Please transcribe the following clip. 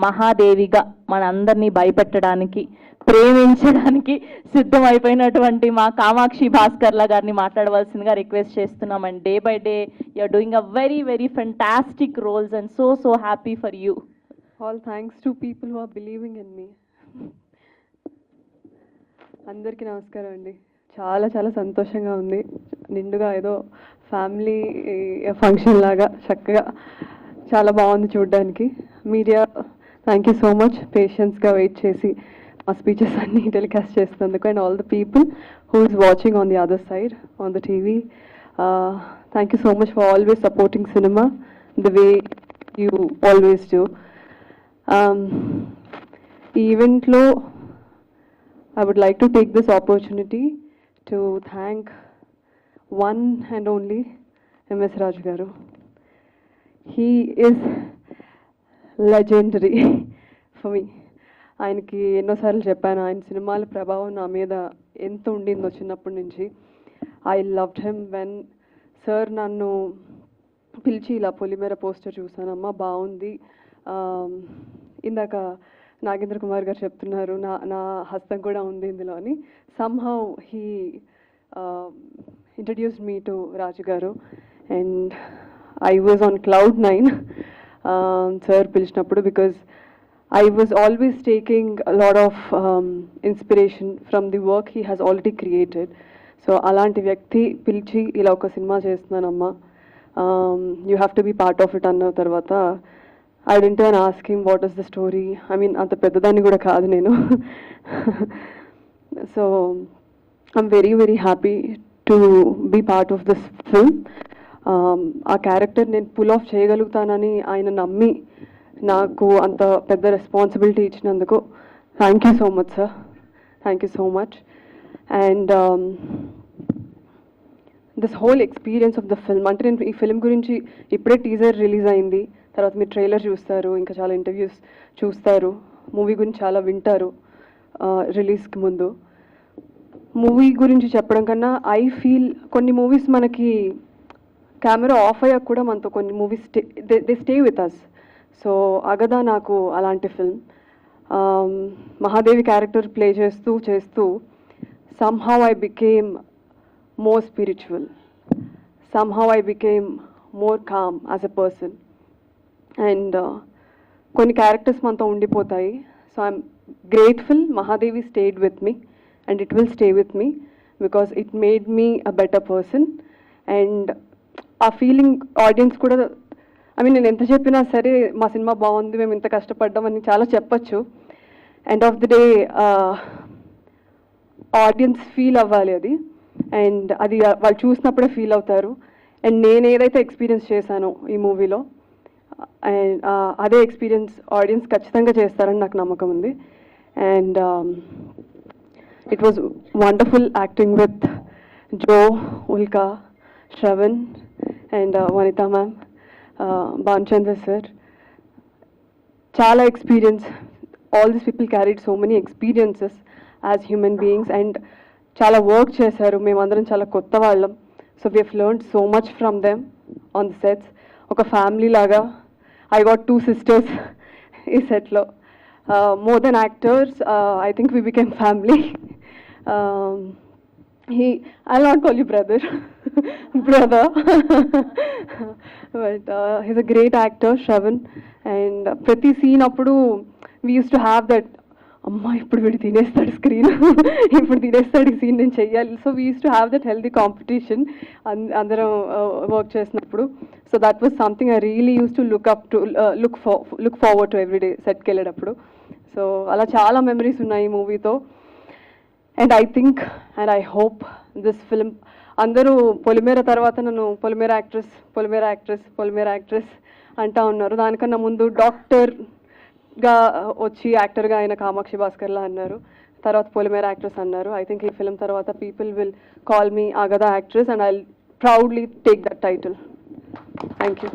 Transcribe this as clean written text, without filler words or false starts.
మహాదేవిగా మనందరినీ భయపెట్టడానికి, ప్రేమించడానికి సిద్ధమైపోయినటువంటి మా కామాక్షి భాస్కర్ల గారిని మాట్లాడవలసిందిగా రిక్వెస్ట్ చేస్తున్నాం. And day by day you're doing a very very fantastic roles and so happy for you. All thanks to people who are believing in me. అందరికీ నమస్కారం అండి. చాలా చాలా సంతోషంగా ఉంది. నిండుగా ఏదో ఫ్యామిలీ ఫంక్షన్ లాగా చక్కగా చాలా బాగుంది చూడడానికి. Media thank you so much పేషెన్స్గా వెయిట్ చేసి మా స్పీచెస్ అన్నీ టెలికాస్ట్ చేస్తున్నందుకు. And all the people who is watching on the other side on the TV, thank you so much for always supporting cinema the way you always do. ఈ ఈవెంట్లో I would like to take this opportunity to thank one and only M.S. Raju garu. He is legendary for me. ఆయనకి ఎన్నోసార్లు చెప్పాను, ఆయన సినిమాల ప్రభావం నా మీద ఎంత ఉండిందో చిన్నప్పటి నుంచి. I loved him when sir నన్ను పిలిచి ఇలా పొలిమేర పోస్టర్ చూసానమ్మా బాగుంది, ఇందాక నాగేంద్ర కుమార్ గారు చెప్తున్నారు నా హస్తం కూడా ఉంది ఇందులో అని. Somehow he introduced me to Raju garu and I was on cloud 9 sir పిలిచినప్పుడు, because I was always taking a lot of inspiration from the work he has already created. So అలాంటి వ్యక్తి పిలిచి ఇలా ఒక cinema చేస్తున్నానమ్మా, you have to be part of it అన్న తర్వాత I didn't even ask him what is the story. I mean అంత పెద్దదాన్ని కూడా కాదు నేను. So I'm very very happy to be part of this film. ఆ క్యారెక్టర్ నేను pull off చేయగలుగుతానని ఆయన నమ్మి నాకు అంత పెద్ద రెస్పాన్సిబిలిటీ ఇచ్చినందుకు thank you so much sir, thank you so much. And this whole experience of the film, అంటే నేను ఈ ఫిల్మ్ గురించి ఇప్పుడే టీజర్ రిలీజ్ అయింది, తర్వాత మీరు ట్రైలర్ చూస్తారు, ఇంకా చాలా ఇంటర్వ్యూస్ చూస్తారు, మూవీ గురించి చాలా వింటారు రిలీజ్కి ముందు. మూవీ గురించి చెప్పడం కన్నా ఐ ఫీల్ కొన్ని మూవీస్ మనకి కెమెరా ఆఫ్ అయ్యాక కూడా మనతో కొన్ని movies they stay with us. So Agadha నాకు అలాంటి ఫిల్మ్. మహాదేవి క్యారెక్టర్ ప్లే చేస్తూ somehow I became more spiritual, somehow I became more calm as a person. And కొన్ని క్యారెక్టర్స్ మనతో ఉండిపోతాయి. So I'm grateful Mahadevi stayed with me and it will stay with me because it made me a better person. And ఆ feeling audience కూడా, I mean నేను ఎంత చెప్పినా సరే మా సినిమా బాగుంది, మేము ఇంత కష్టపడ్డామని చాలా చెప్పచ్చు. End of the day audience feel అవ్వాలి అది, అండ్ అది వాళ్ళు చూసినప్పుడే ఫీల్ అవుతారు. అండ్ నేను ఏదైతే ఎక్స్పీరియన్స్ చేశానో ఈ మూవీలో, అండ్ అదే ఎక్స్పీరియన్స్ ఆడియన్స్ ఖచ్చితంగా చేస్తారని నాకు నమ్మకం ఉంది. And it was wonderful acting with Jo, Ulka, Shravan and Vanitha ma'am, Banchandra sir. Chala experience. All these people carried so many experiences as human beings and chala work chesaru. Memandaram chala kotta vallam. So we have learned so much from them on the sets. Oka family laga. I got 2 sisters ee set lo. More than actors, I think we became family. I'll not call you brother. Brother. But he's a great actor, Shravan. And prati scene appudu we used to have that, amma ippudu vidi tinestadu screen, ippudu tinestadu scene nenu cheyali. So we used to have that healthy competition andaram work chesinappudu. So that was something I really used to look forward to every day set ki elladappudu. So ala chaala memories unnai ee movie tho. And I think and I hope this film, అందరూ పొలిమేర తర్వాత నన్ను పొలిమేర actress అంటా ఉన్నారు. దానికన్నా ముందు డాక్టర్గా వచ్చి యాక్టర్గా అయిన కామాక్షి భాస్కర్లా అన్నారు, తర్వాత పొలిమేర యాక్ట్రెస్ అన్నారు. ఐ థింక్ ఈ ఫిల్మ్ తర్వాత people will call me Agadha actress and I proudly take that title. Thank you.